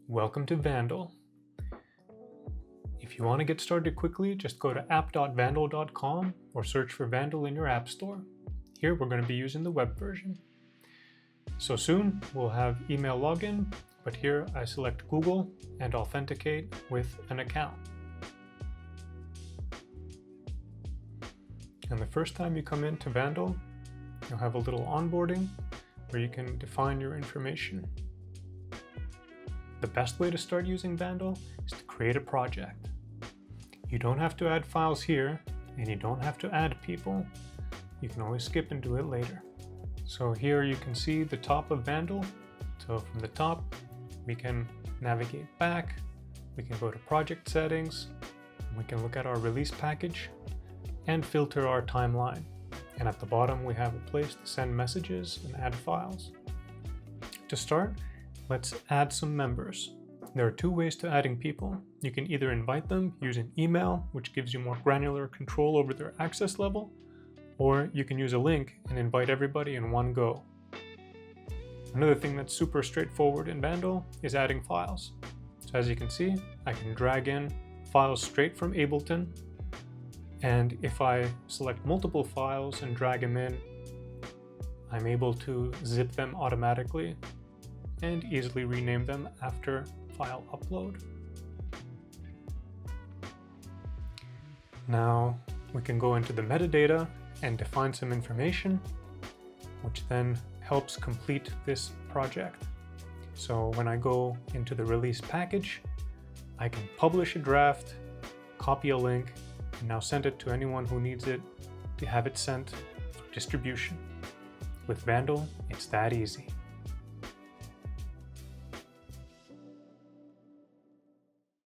Welcome to Vandall. If you want to get started quickly, just go to app.vandall.com or search for Vandall in your app store. Here we're going to be using the web version. So soon we'll have email login, but here I select Google and authenticate with an account. And the first time you come into Vandall, you'll have a little onboarding where you can define your information. The best way to start using Vandall is to create a project. You don't have to add files here, and you don't have to add people. You can always skip and do it later. So here you can see the top of Vandall. So from the top, we can navigate back, we can go to project settings, we can look at our release package, and filter our timeline. And at the bottom, we have a place to send messages and add files. To start, let's add some members. There are two ways to adding people. You can either invite them using email, which gives you more granular control over their access level, or you can use a link and invite everybody in one go. Another thing that's super straightforward in Vandall is adding files. So as you can see, I can drag in files straight from Ableton, and if I select multiple files and drag them in, I'm able to zip them automatically and easily rename them after file upload. Now we can go into the metadata and define some information, which then helps complete this project. So when I go into the release package, I can publish a draft, copy a link, and now send it to anyone who needs it to have it sent for distribution. With Vandall, it's that easy.